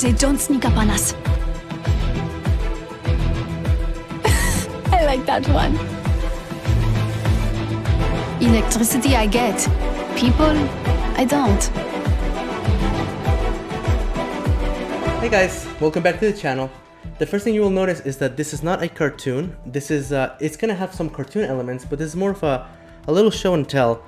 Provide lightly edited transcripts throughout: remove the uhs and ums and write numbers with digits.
they don't sneak up on us. I like that one. Electricity I get. People, I don't. Hey guys, welcome back to the channel. The first thing you will notice is that this is not a cartoon. This is, it's gonna have some cartoon elements, but this is more of a little show and tell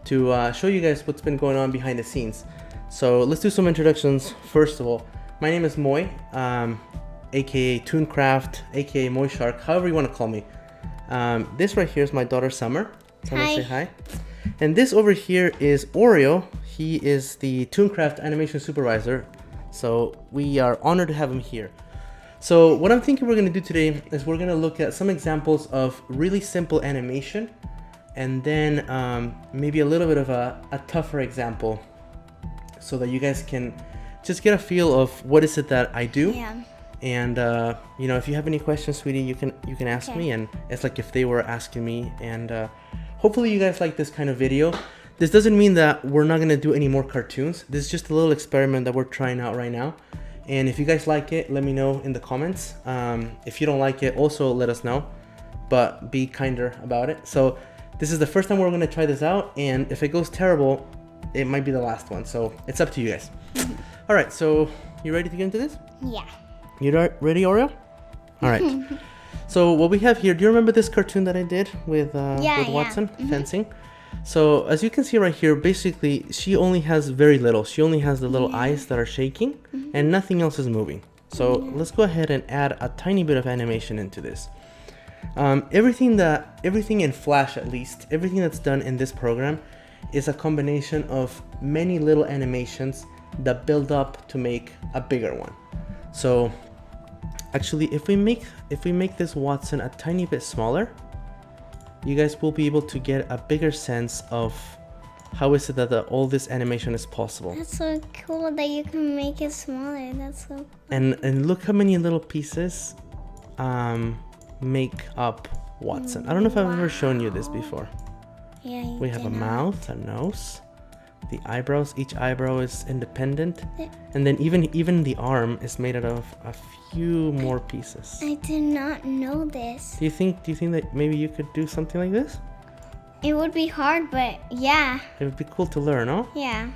to show you guys what's been going on behind the scenes. So let's do some introductions. First of all, my name is Moy, aka ToonCraft, aka Moy Shark, however you want to call me. This right here is my daughter Summer. Summer, say hi. And this over here is Oreo. He is the ToonCraft animation supervisor. So we are honored to have him here. So what I'm thinking we're going to do today is we're going to look at some examples of really simple animation, and then maybe a little bit of a tougher example, so that you guys can just get a feel of what is it that I do. Yeah. And you know, if you have any questions, sweetie, you can ask me, and it's like if they were asking me. And hopefully you guys like this kind of video. This doesn't mean that we're not gonna do any more cartoons. This is just a little experiment that we're trying out right now. And if you guys like it, let me know in the comments. If you don't like it, also let us know, but be kinder about it. So this is the first time we're gonna try this out, and if it goes terrible, it might be the last one. So it's up to you guys. All right, so you ready to get into this? Yeah. You ready, Oreo? All right. So what we have here, do you remember this cartoon that I did with Watson, fencing? So as you can see right here, basically she only has very little. She only has the little eyes that are shaking, and nothing else is moving. So let's go ahead and add a tiny bit of animation into this. Everything in Flash, at least, everything that's done in this program is a combination of many little animations that build up to make a bigger one. So actually, if we make this Watson a tiny bit smaller, you guys will be able to get a bigger sense of how is it that all this animation is possible. That's so cool that you can make it smaller. That's so cool. And look how many little pieces make up Watson. I don't know if I've ever shown you this before. Yeah, We have a mouth, a nose, the eyebrows. Each eyebrow is independent, and then even the arm is made out of a few more pieces. I did not know this. Do you think that maybe you could do something like this? It would be hard, but yeah. It would be cool to learn, huh? Yeah.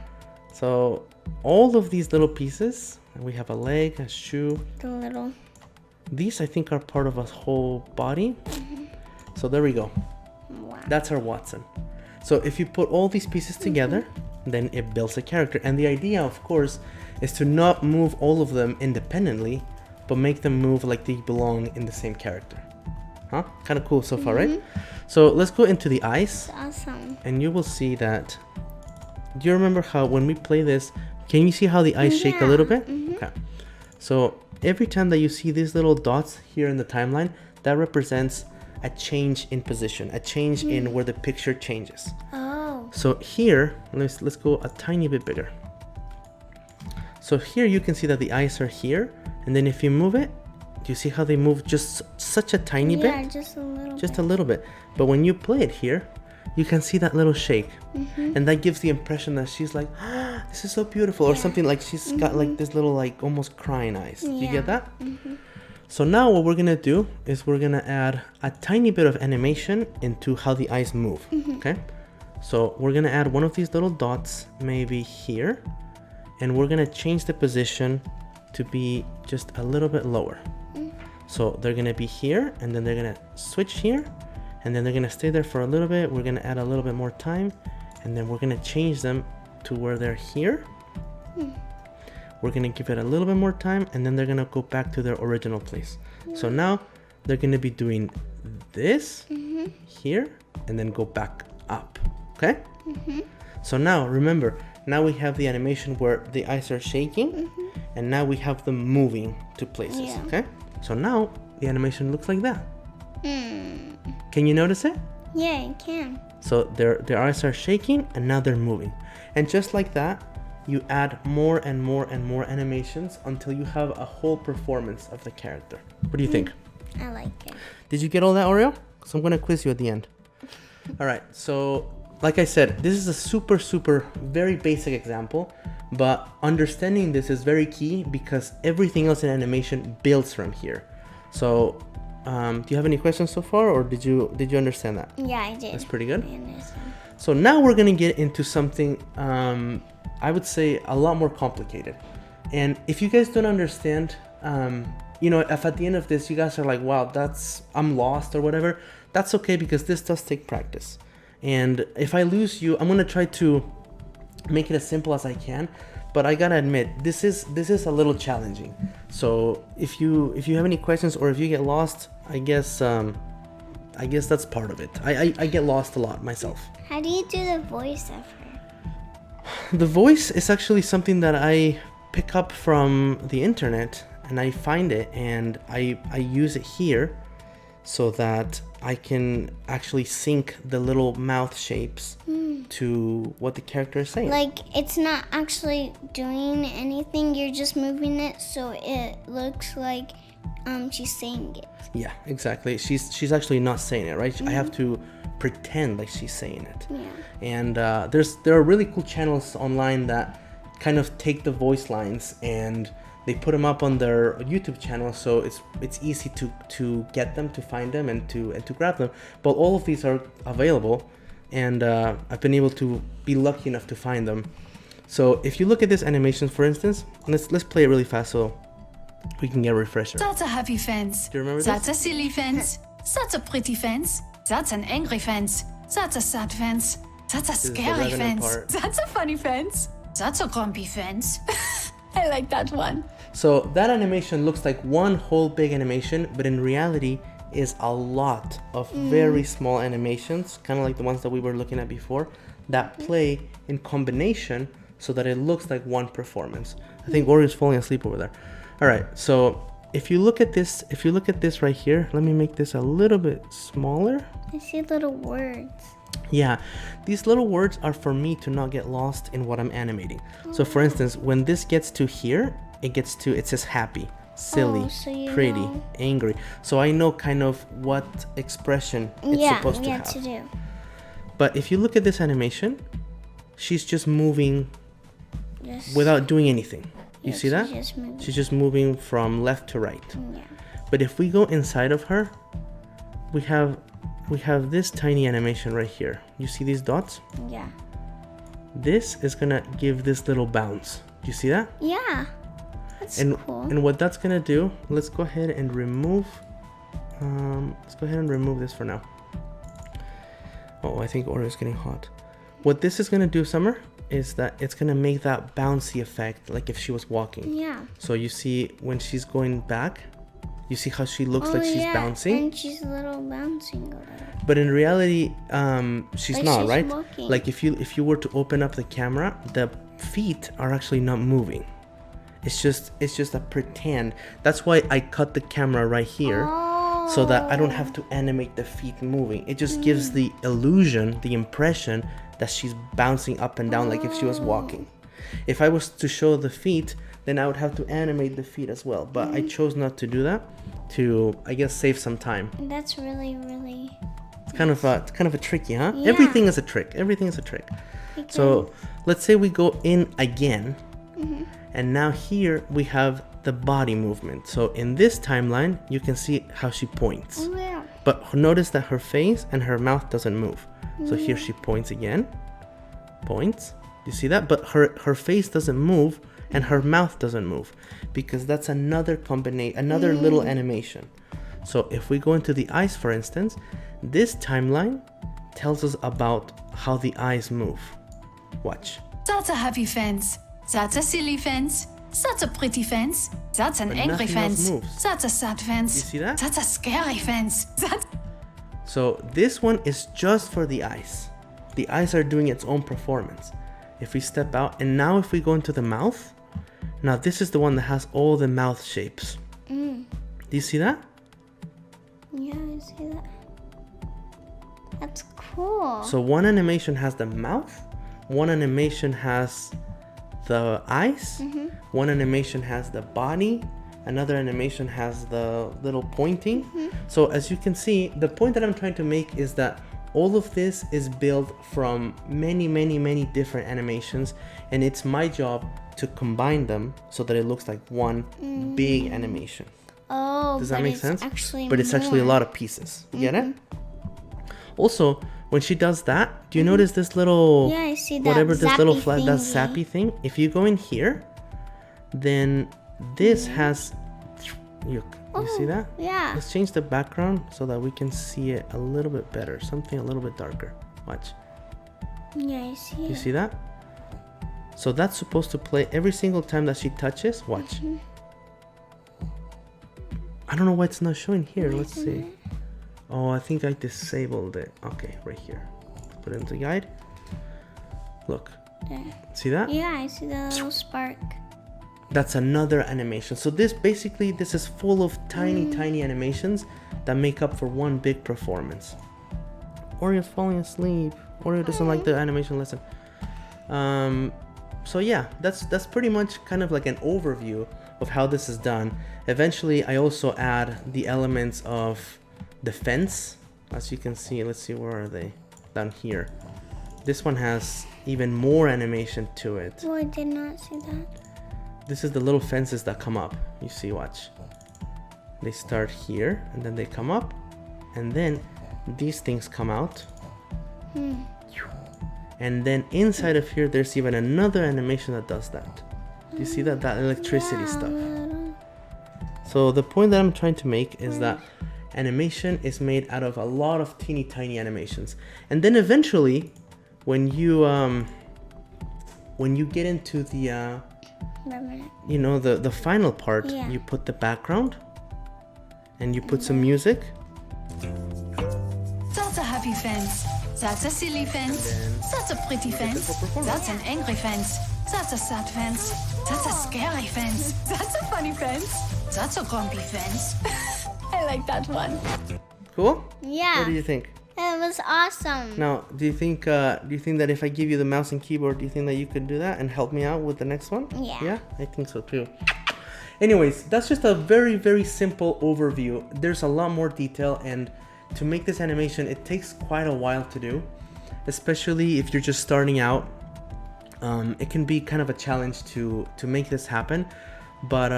So all of these little pieces, we have a leg, a shoe. The little. These I think are part of a whole body. So there we go. Wow. That's our Watson. So if you put all these pieces together, then it builds a character. And the idea, of course, is to not move all of them independently, but make them move like they belong in the same character. Huh? Kind of cool so far, right? So let's go into the eyes. That's awesome. And you will see that. Do you remember how when we play this, can you see how the eyes shake a little bit? Okay. So every time that you see these little dots here in the timeline, that represents a change in position, a change in where the picture changes. Oh. So here, let's go a tiny bit bigger. So here you can see that the eyes are here, and then if you move it, do you see how they move just such a tiny bit? Yeah, just a little Just a little bit. But when you play it here, you can see that little shake. And that gives the impression that she's like, ah, this is so beautiful, or something like she's got like this little like almost crying eyes. Do you get that? So now what we're gonna do is we're gonna add a tiny bit of animation into how the eyes move, okay? So we're gonna add one of these little dots maybe here, and we're gonna change the position to be just a little bit lower. So they're gonna be here, and then they're gonna switch here, and then they're gonna stay there for a little bit. We're gonna add a little bit more time, and then we're gonna change them to where they're here. We're gonna give it a little bit more time, and then they're gonna go back to their original place. So now they're gonna be doing this here, and then go back up, okay? So now remember, now we have the animation where the eyes are shaking, and now we have them moving to places, okay? So now the animation looks like that. Can you notice it? Yeah, I can. So their eyes are shaking, and now they're moving. And just like that, you add more and more and more animations until you have a whole performance of the character. What do you think? I like it. Did you get all that, Oreo? So I'm gonna quiz you at the end. All right, so like I said, this is a super, very basic example, But understanding this is very key because everything else in animation builds from here. So, do you have any questions so far, or did you understand that? Yeah, I did. That's pretty good. I understand. So now we're gonna get into something I would say a lot more complicated. And if you guys don't understand, if at the end of this you guys are like, wow, I'm lost or whatever, that's okay because this does take practice. And if I lose you, I'm gonna try to make it as simple as I can. But I gotta admit, this is a little challenging. So if you have any questions or if you get lost, I guess that's part of it. I get lost a lot myself. How do you do the voice of her? The voice is actually something that I pick up from the internet, and I find it and I use it here so that I can actually sync the little mouth shapes to what the character is saying. Like, it's not actually doing anything, you're just moving it so it looks like she's saying it. Yeah, exactly. She's actually not saying it, right? I have to pretend like she's saying it. Yeah. And there are really cool channels online that kind of take the voice lines and they put them up on their YouTube channel, so it's easy to get them, to find them, and to grab them. But all of these are available, and I've been able to be lucky enough to find them. So if you look at this animation, for instance, let's play it really fast so we can get a refresher. That's a happy fence. Do you remember That's this? a silly fence. That's a pretty fence. That's an angry fence. That's a sad fence. That's a is the scary Revenant fence. part. That's a funny fence. That's a grumpy fence. I like that one. So that animation looks like one whole big animation, but in reality is a lot of very small animations, kind of like the ones that we were looking at before, that play in combination so that it looks like one performance. I think Orio's falling asleep over there. All right, so if you look at this right here, let me make this a little bit smaller. I see little words. Yeah, these little words are for me to not get lost in what I'm animating. So for instance, when this gets to here, it says happy, silly, so you pretty, know. angry. So I know kind of what expression it's supposed to have. To do. But if you look at this animation, she's just moving Just, without doing anything. You yeah, see that? she's just moving. She's just moving from left to right. Yeah. But if we go inside of her, we have this tiny animation right here. You see these dots? Yeah. This is gonna give this little bounce. Do you see that? Yeah. That's cool. And what that's gonna do, let's go ahead and remove this for now. Oh, I think Oreo's getting hot. What this is gonna do, Summer, is that it's gonna make that bouncy effect like if she was walking. Yeah. So you see when she's going back, you see how she looks like she's bouncing? And she's a little bouncing a little. But in reality, she's Like not, she's right? walking. Like if you were to open up the camera, the feet are actually not moving. It's just a pretend. That's why I cut the camera right here, so that I don't have to animate the feet moving. It just gives the illusion, the impression that she's bouncing up and down like if she was walking. If I was to show the feet, then I would have to animate the feet as well. But I chose not to do that to, I guess, save some time. That's really, really. It's kind of a tricky, huh? Yeah. Everything is a trick. Everything is a trick. So let's say we go in again, and now here we have the body movement. So in this timeline, you can see how she points. Oh, yeah. But notice that her face and her mouth doesn't move. So here she points again. Points. You see that? But her face doesn't move and her mouth doesn't move because that's another little animation. So if we go into the eyes, for instance, this timeline tells us about how the eyes move. Watch. That's a happy fence. That's a silly fence. That's a pretty fence. That's an But angry nothing else fence. moves. That's a sad fence. You see that? That's a scary fence. So this one is just for the eyes. The eyes are doing its own performance. If we step out, and now if we go into the mouth, now this is the one that has all the mouth shapes. Do you see that? Yeah, I see that. That's cool. So one animation has the mouth, one animation has the eyes, one animation has the body, another animation has the little pointing. So as you can see, the point that I'm trying to make is that All of this is built from many different animations, and it's my job to combine them so that it looks like one big animation. Oh, does that make sense? But it's actually a lot of pieces. You get it? Also, when she does that, do you notice this little, yeah, I see that whatever this little flag, that thingy. sappy thing? If you go in here, then this has, you see that? Yeah. Let's change the background so that we can see it a little bit better. Something a little bit darker. Watch. Yeah, I see. You see that? So that's supposed to play every single time that she touches. Watch. I don't know why it's not showing here. Let's see. Oh, I think I disabled it. Okay, right here. Put it into guide. Look. There. See that? Yeah, I see the little spark. That's another animation. So this is full of tiny animations that make up for one big performance. Oreo's falling asleep. Oreo doesn't like the animation lesson. So yeah, that's pretty much kind of like an overview of how this is done. Eventually, I also add the elements of the fence. As you can see, let's see, where are they? Down here. This one has even more animation to it. Oh, I did not see that. This is the little fences that come up. You see, watch. They start here, and then they come up, and then these things come out. And then inside of here, there's even another animation that does that. Do you see that? That electricity stuff. So the point that I'm trying to make is that animation is made out of a lot of teeny tiny animations. And then eventually, when you get into the you know, the final part, you put the background and you put some music. That's a happy fence. That's a silly fence. That's a pretty fence. That's an angry fence. That's a sad fence. That's a scary fence. That's a funny fence. That's a grumpy fence. I like that one. Cool? Yeah. What do you think? It was awesome. Now, do you think that if I give you the mouse and keyboard, do you think that you could do that and help me out with the next one? Yeah. Yeah, I think so too. Anyways, that's just a very simple overview. There's a lot more detail, and to make this animation, it takes quite a while to do, especially if you're just starting out. It can be kind of a challenge to make this happen, but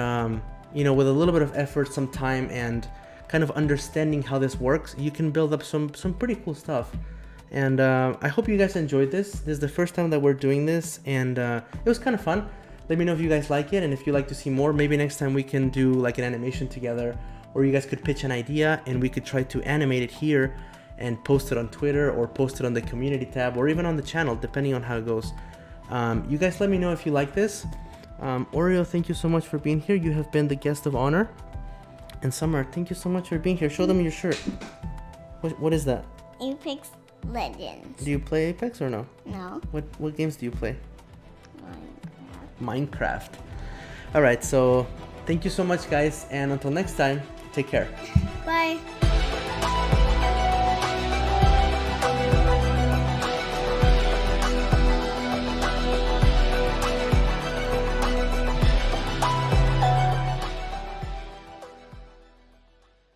you know, with a little bit of effort, some time, and kind of understanding how this works, you can build up some pretty cool stuff. And I hope you guys enjoyed this. This is the first time that we're doing this, and it was kind of fun. Let me know if you guys like it, and if you'd like to see more. Maybe next time we can do like an animation together, or you guys could pitch an idea and we could try to animate it here and post it on Twitter, or post it on the community tab, or even on the channel, depending on how it goes. You guys let me know if you like this. Oreo, thank you so much for being here. You have been the guest of honor. And Summer, thank you so much for being here. Show them your shirt. What is that? Apex Legends. Do you play Apex or no? No. What games do you play? Minecraft. Alright, so thank you so much, guys, and until next time, take care.